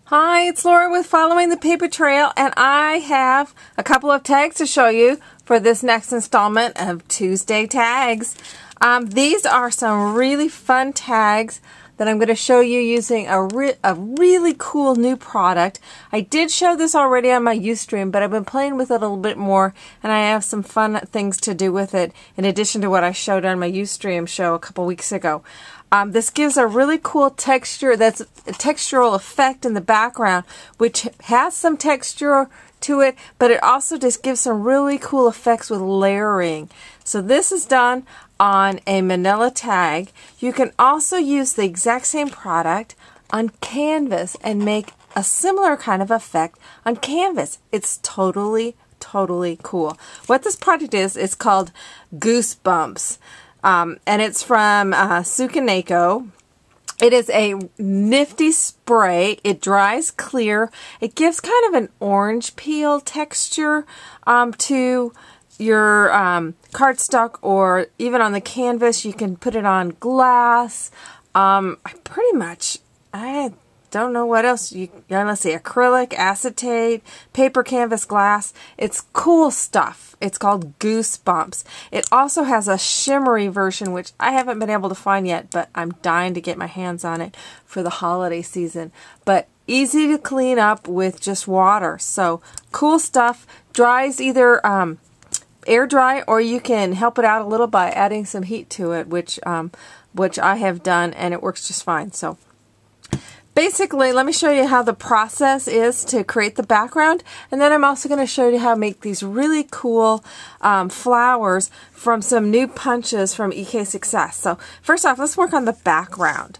Hi, it's Laura with Following the Paper Trail, and I have a couple of tags to show you for this next installment of Tuesday Tags. These are some really fun tags that I'm going to show you using a really cool new product. I did show this already on my Ustream, but I've been playing with it a little bit more, and I have some fun things to do with it in addition to what I showed on my Ustream show a couple weeks ago. This gives a really cool texture, that's a textural effect in the background, which has some texture to it, but it also just gives some really cool effects with layering. So this is done on a manila tag. You can also use the exact same product on canvas and make a similar kind of effect on canvas. It's totally cool. What this product is, it's called GooseBumps. And it's from Tsukineko. It is a nifty spray. It dries clear. It gives kind of an orange peel texture to your cardstock, or even on the canvas. You can put it on glass. I don't know what else. Let's see, acrylic, acetate, paper, canvas, glass. It's cool stuff. It's called GooseBumps. It also has a shimmery version, which I haven't been able to find yet, but I'm dying to get my hands on it for the holiday season. But easy to clean up with just water. So cool stuff. Dries either air dry, or you can help it out a little by adding some heat to it, which I have done, and it works just fine. So basically, let me show you how the process is to create the background, and then I'm also going to show you how to make these really cool flowers from some new punches from EK Success. So first off, let's work on the background.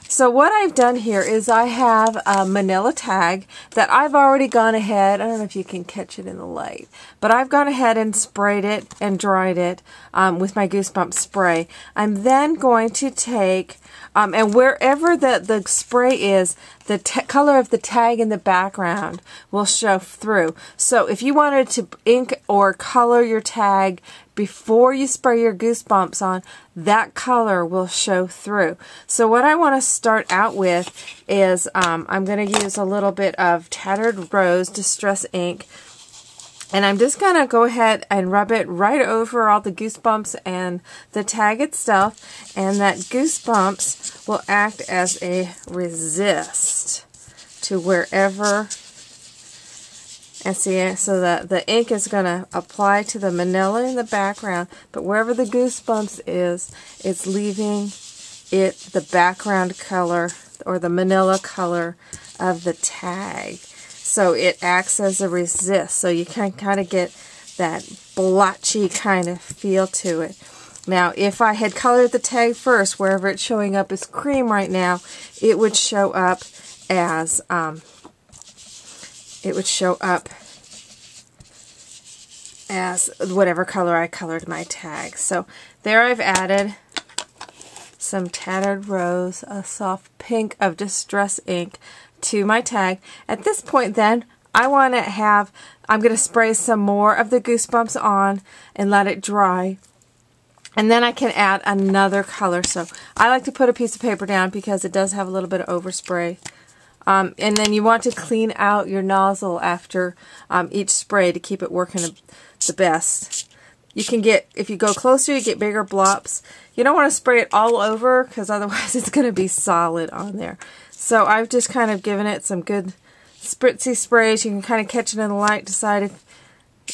So what I've done here is I have a manila tag that I've already gone ahead, I don't know if you can catch it in the light, but I've gone ahead and sprayed it and dried it with my GooseBumps spray. I'm then going to take, and wherever the spray is, the color of the tag in the background will show through. So if you wanted to ink or color your tag before you spray your GooseBumps on, that color will show through. So what I want to start out with is I'm going to use a little bit of Tattered Rose Distress ink, and I'm just going to go ahead and rub it right over all the GooseBumps and the tag itself, and that GooseBumps will act as a resist to wherever. And see, so the ink is going to apply to the manila in the background, but wherever the GooseBumps is, it's leaving it the background color or the manila color of the tag. So it acts as a resist, so you can kind of get that blotchy kind of feel to it. Now, if I had colored the tag first, wherever it's showing up as cream right now, it would show up as whatever color I colored my tag. So there I've added some Tattered Rose, a soft pink of Distress ink, to my tag. At this point then, I'm going to spray some more of the GooseBumps on and let it dry. And then I can add another color. So I like to put a piece of paper down because it does have a little bit of overspray. And then you want to clean out your nozzle after each spray to keep it working the best. You can get, if you go closer, you get bigger blobs. You don't want to spray it all over because otherwise it's going to be solid on there. So I've just kind of given it some good spritzy sprays. You can kind of catch it in the light, decide if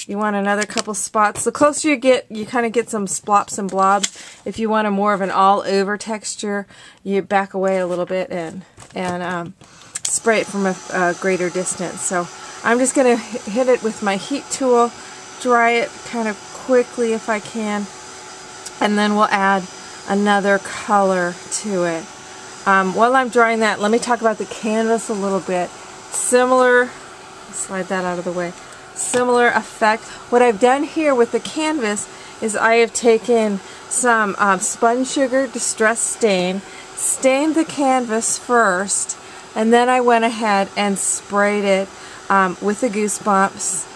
you want another couple spots. The closer you get, you kind of get some splops and blobs. If you want a more of an all-over texture, you back away a little bit and spray it from a greater distance. So I'm just going to hit it with my heat tool, dry it kind of quickly if I can, and then we'll add another color to it. While I'm drying that, let me talk about the canvas a little bit. Similar, slide that out of the way, similar effect. What I've done here with the canvas is I have taken some spun sugar distress stain, stained the canvas first, and then I went ahead and sprayed it with the GooseBumps.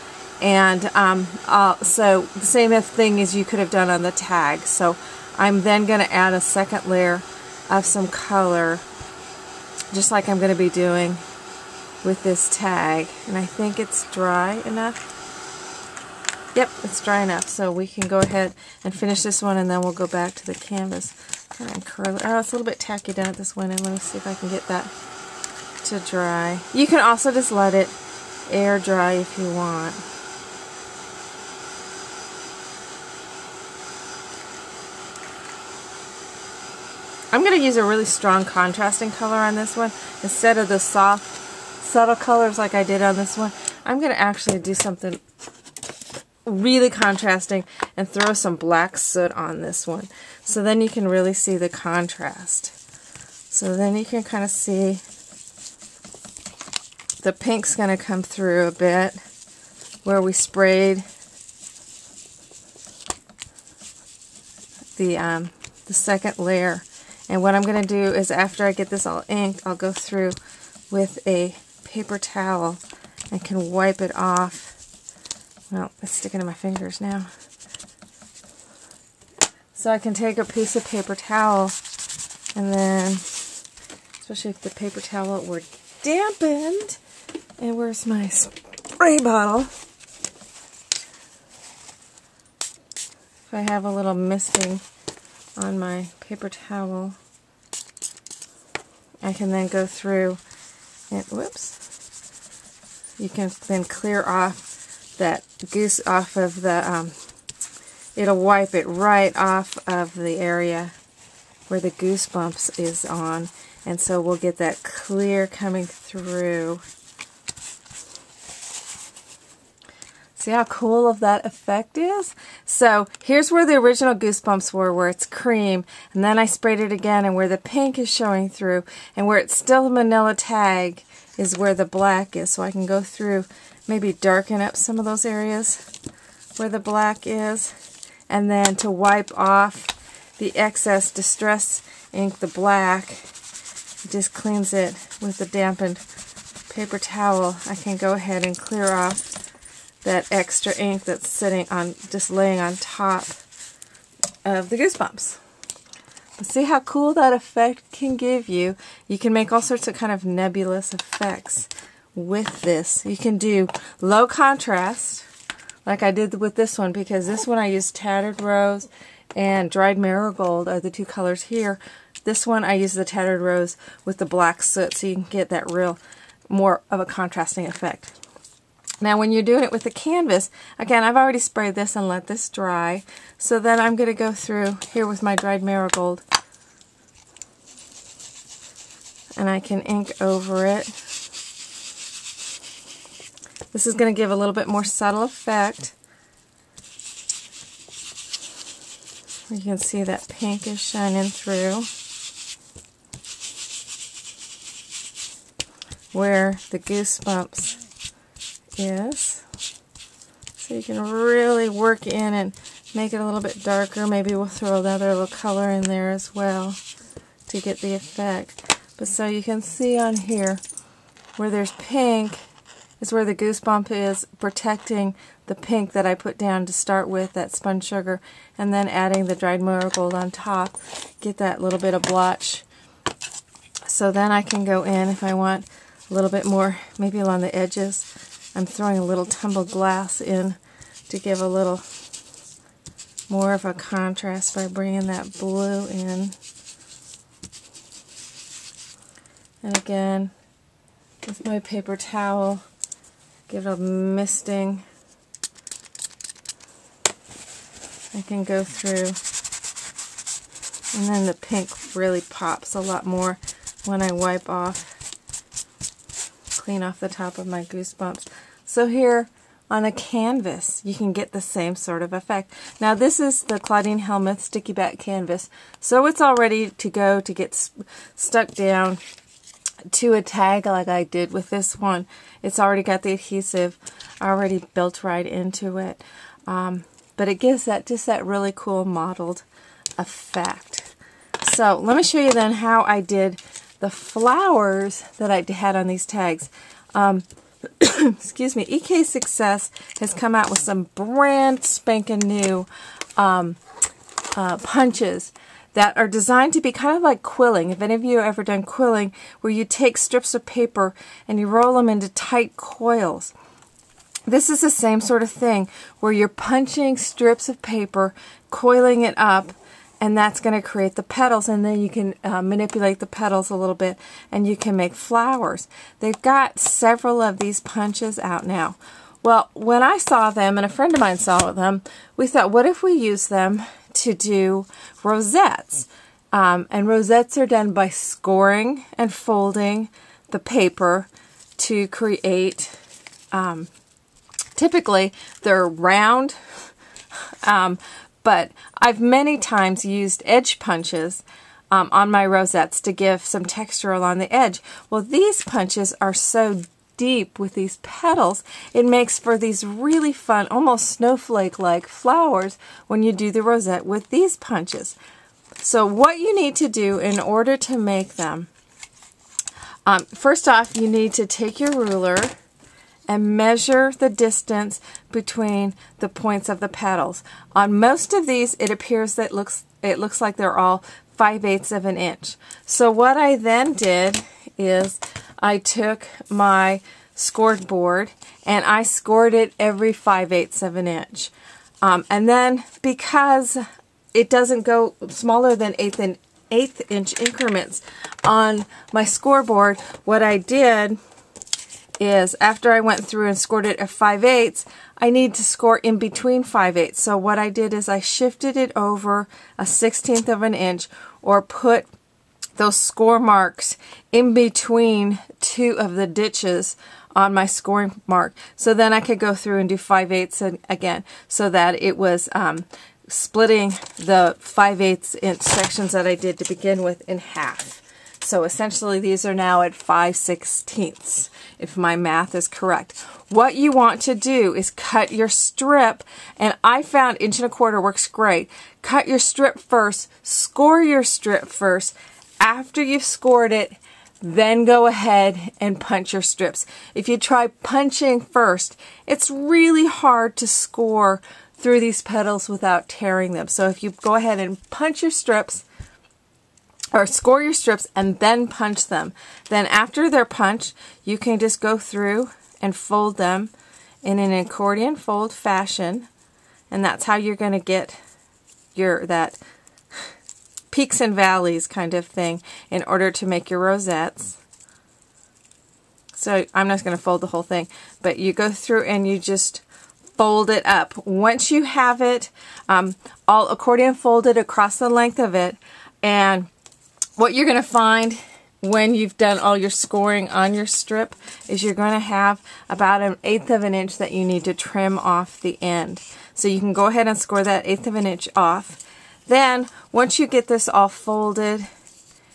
And so the same thing as you could have done on the tag. So I'm then going to add a second layer of some color, just like I'm going to be doing with this tag, and I think it's dry enough. Yep, it's dry enough, so we can go ahead and finish this one, and then we'll go back to the canvas and curl it. Oh, it's a little bit tacky down at this one end. Let me see if I can get that to dry. You can also just let it air dry if you want. I'm going to use a really strong contrasting color on this one. Instead of the soft, subtle colors like I did on this one, I'm going to actually do something really contrasting and throw some black soot on this one. So then you can really see the contrast. So then you can kind of see the pink's going to come through a bit where we sprayed the second layer. And what I'm going to do is after I get this all inked, I'll go through with a paper towel and can wipe it off. Well, it's sticking to my fingers now. So I can take a piece of paper towel and then, especially if the paper towel were dampened, and where's my spray bottle? If I have a little misting on my paper towel, I can then go through and, whoops, you can then clear off that goose off of the, it'll wipe it right off of the area where the GooseBumps is on, and so we'll get that clear coming through. See how cool of that effect is? So here's where the original GooseBumps were, where it's cream, and then I sprayed it again, and where the pink is showing through, and where it's still the manila tag is where the black is. So I can go through, maybe darken up some of those areas where the black is, and then to wipe off the excess Distress ink, the black, it just cleans it with the dampened paper towel. I can go ahead and clear off that extra ink that's sitting on, just laying on top of the GooseBumps. But see how cool that effect can give you. You can make all sorts of kind of nebulous effects with this. You can do low contrast, like I did with this one, because this one I used Tattered Rose and Dried Marigold are the two colors here. This one I used the Tattered Rose with the black soot, so you can get that real, more of a contrasting effect. Now when you're doing it with the canvas, again, I've already sprayed this and let this dry, so then I'm going to go through here with my Dried Marigold, and I can ink over it. This is going to give a little bit more subtle effect. You can see that pink is shining through where the GooseBumps is. So you can really work in and make it a little bit darker. Maybe we'll throw another little color in there as well to get the effect. But so you can see on here where there's pink is where the GooseBump is protecting the pink that I put down to start with, that spun sugar, and then adding the Dried Marigold on top. Get that little bit of blotch. So then I can go in if I want a little bit more, maybe along the edges. I'm throwing a little tumbled glass in to give a little more of a contrast by bringing that blue in. And again, with my paper towel, give it a misting. I can go through, and then the pink really pops a lot more when I wipe off, clean off the top of my GooseBumps. So here on a canvas, you can get the same sort of effect. Now this is the Claudine Helmuth Sticky Back Canvas, so it's all ready to go to get stuck down to a tag like I did with this one. It's already got the adhesive already built right into it. But it gives that just that really cool mottled effect. So let me show you then how I did the flowers that I had on these tags. Excuse me, EK Success has come out with some brand spanking new punches that are designed to be kind of like quilling. If any of you have ever done quilling, where you take strips of paper and you roll them into tight coils. This is the same sort of thing where you're punching strips of paper, coiling it up, and that's going to create the petals, and then you can manipulate the petals a little bit and you can make flowers. They've got several of these punches out now. Well, when I saw them, and a friend of mine saw them, we thought, what if we use them to do rosettes? And rosettes are done by scoring and folding the paper to create, typically they're round, but I've many times used edge punches on my rosettes to give some texture along the edge. Well, these punches are so deep with these petals, it makes for these really fun, almost snowflake-like flowers when you do the rosette with these punches. So what you need to do in order to make them, first off, you need to take your ruler and measure the distance between the points of the petals. On most of these, it appears that it looks like they're all 5/8 of an inch. So what I then did is I took my scored board and I scored it every 5/8 of an inch. And then because it doesn't go smaller than eighth inch increments on my scoreboard, what I did is after I went through and scored it at 5/8, I need to score in between 5/8. So what I did is I shifted it over a 1/16 of an inch, or put those score marks in between two of the ditches on my scoring mark. So then I could go through and do 5/8 again, so that it was splitting the 5/8 inch sections that I did to begin with in half. So essentially these are now at 5/16, if my math is correct. What you want to do is cut your strip, and I found 1¼ works great. Cut your strip first, score your strip first. After you've scored it, then go ahead and punch your strips. If you try punching first, it's really hard to score through these petals without tearing them. So if you go ahead and punch your strips, or score your strips and then punch them, then after they're punched, you can just go through and fold them in an accordion fold fashion, and that's how you're going to get that peaks and valleys kind of thing in order to make your rosettes. So I'm just going to fold the whole thing, but you go through and you just fold it up. Once you have it all accordion folded across the length of it, and what you're going to find when you've done all your scoring on your strip is you're going to have about 1/8 of an inch that you need to trim off the end. So you can go ahead and score that 1/8 of an inch off. Then, once you get this all folded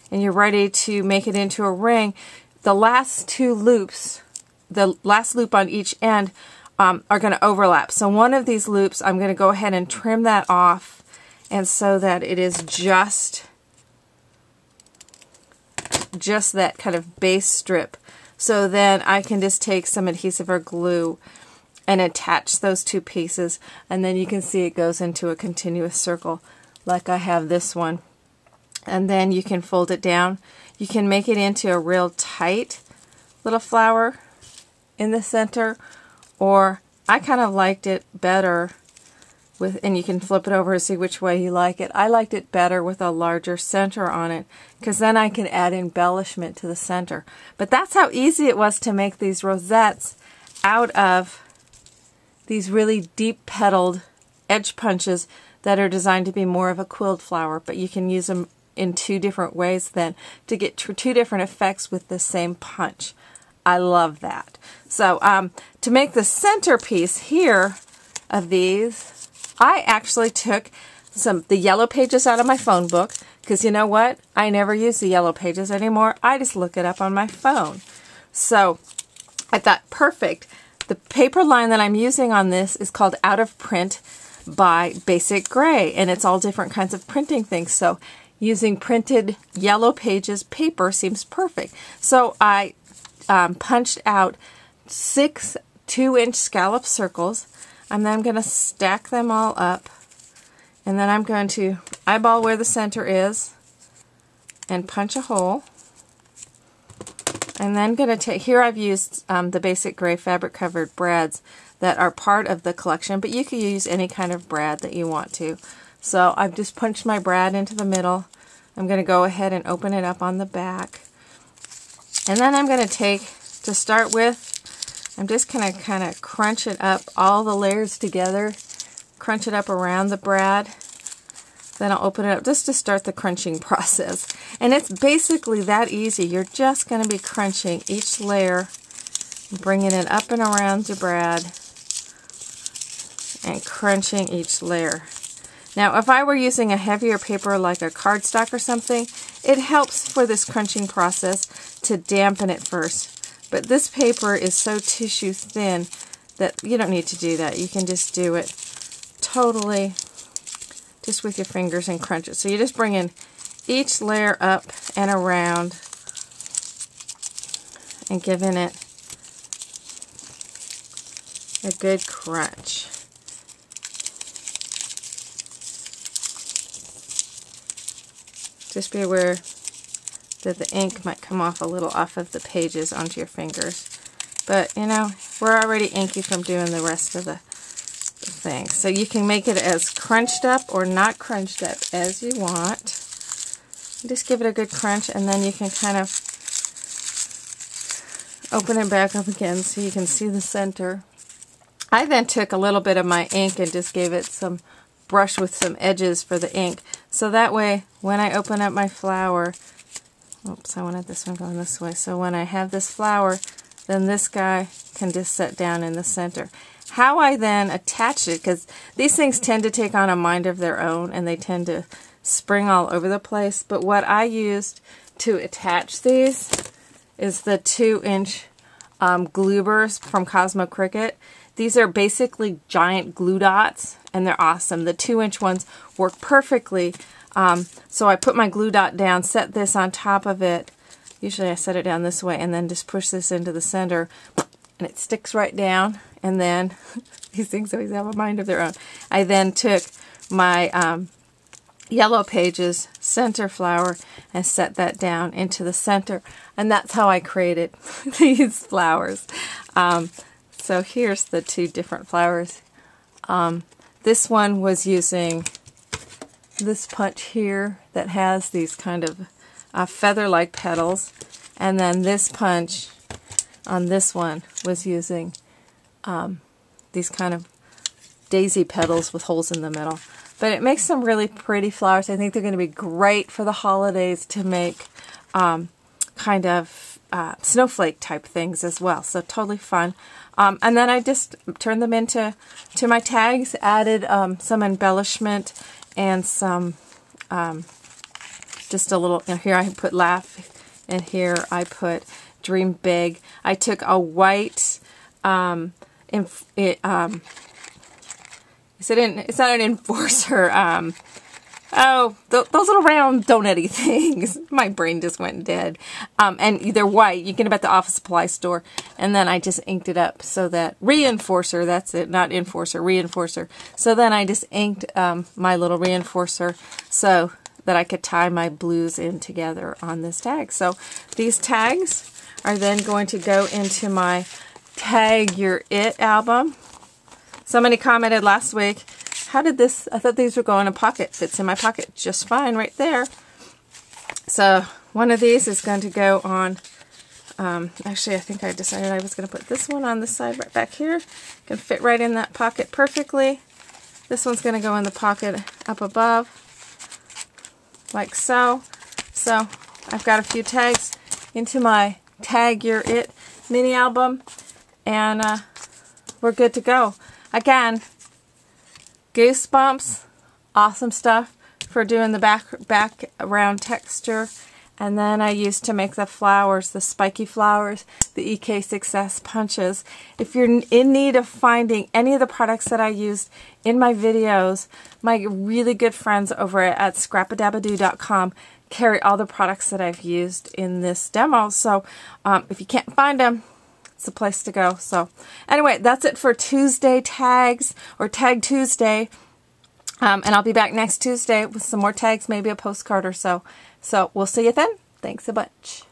and you're ready to make it into a ring, the last two loops, the last loop on each end, are going to overlap. So one of these loops, I'm going to go ahead and trim that off, and so that it is just that kind of base strip. So then I can just take some adhesive or glue and attach those two pieces, and then you can see it goes into a continuous circle like I have this one. And then you can fold it down. You can make it into a real tight little flower in the center, or I kind of liked it better with, and you can flip it over and see which way you like it. I liked it better with a larger center on it, because then I can add embellishment to the center. But that's how easy it was to make these rosettes out of these really deep petaled edge punches that are designed to be more of a quilled flower. But you can use them in two different ways then to get two different effects with the same punch. I love that. So to make the centerpiece here of these, I actually took the yellow pages out of my phone book, because you know what? I never use the yellow pages anymore. I just look it up on my phone. So I thought, perfect. The paper line that I'm using on this is called Out of Print by Basic Gray, and it's all different kinds of printing things. So using printed yellow pages paper seems perfect. So I punched out 6 2-inch scallop circles, and then I'm going to stack them all up And then I'm going to eyeball where the center is and punch a hole. And then going to take, here I've used the basic gray fabric covered brads that are part of the collection, but you can use any kind of brad that you want to. So I've just punched my brad into the middle. I'm going to go ahead and open it up on the back. And then I'm going to take, to start with, I'm just going to kind of crunch it up, all the layers together, crunch it up around the brad. Then I'll open it up just to start the crunching process. And it's basically that easy. You're just going to be crunching each layer, bringing it up and around your brad, and crunching each layer. Now, if I were using a heavier paper like a cardstock or something, it helps for this crunching process to dampen it first. But this paper is so tissue thin that you don't need to do that. You can just do it totally just with your fingers and crunch it. So you're just bringing each layer up and around and giving it a good crunch. Just be aware that the ink might come off a little off of the pages onto your fingers. But, you know, we're already inky from doing the rest of the thing. So you can make it as crunched up or not crunched up as you want. Just give it a good crunch, and then you can kind of open it back up again so you can see the center. I then took a little bit of my ink and just gave it some brush with some edges for the ink. So that way, when I open up my flower, oops, I wanted this one going this way. So when I have this flower, then this guy can just set down in the center. How I then attach it, because these things tend to take on a mind of their own and they tend to spring all over the place. But what I used to attach these is the 2-inch Gloobers from Cosmo Cricut. These are basically giant glue dots, and they're awesome. The 2-inch ones work perfectly. So I put my glue dot down, set this on top of it. Usually I set it down this way, and then just push this into the center, and it sticks right down. And then, these things always have a mind of their own. I then took my Yellow Pages center flower and set that down into the center. And that's how I created these flowers. So here's the two different flowers. This one was using this punch here that has these kind of feather-like petals. And then this punch on this one was using these kind of daisy petals with holes in the middle. But it makes some really pretty flowers. I think they're going to be great for the holidays to make kind of snowflake type things as well. So totally fun. And then I just turned them into my tags, added some embellishment and some, just a little, you know, here I put laugh and here I put dream big. I took a white, it's not an enforcer, oh, those little round donut-y things. My brain just went dead. And they're white. You get them at the office supply store. And then I just inked it up so that, reinforcer, that's it, not enforcer, reinforcer. So then I just inked my little reinforcer so that I could tie my blues in together on this tag. So these tags are then going to go into my Tag Your It album. Somebody commented last week, how did this, I thought these would go in a pocket. Fits in my pocket just fine right there. So one of these is going to go on, actually I think I decided I was going to put this one on this side right back here. Can fit right in that pocket perfectly. This one's going to go in the pocket up above, like so. So I've got a few tags into my Tag Your It mini album, and we're good to go. Again, GooseBumps, awesome stuff for doing the background texture. And then I used to make the flowers, the spiky flowers, the EK Success punches. If you're in need of finding any of the products that I used in my videos, my really good friends over at scrapadabadoo.com carry all the products that I've used in this demo. So if you can't find them, it's the place to go. So anyway, that's it for Tuesday tags, or Tag Tuesday. And I'll be back next Tuesday with some more tags, maybe a postcard or so. So we'll see you then. Thanks a bunch.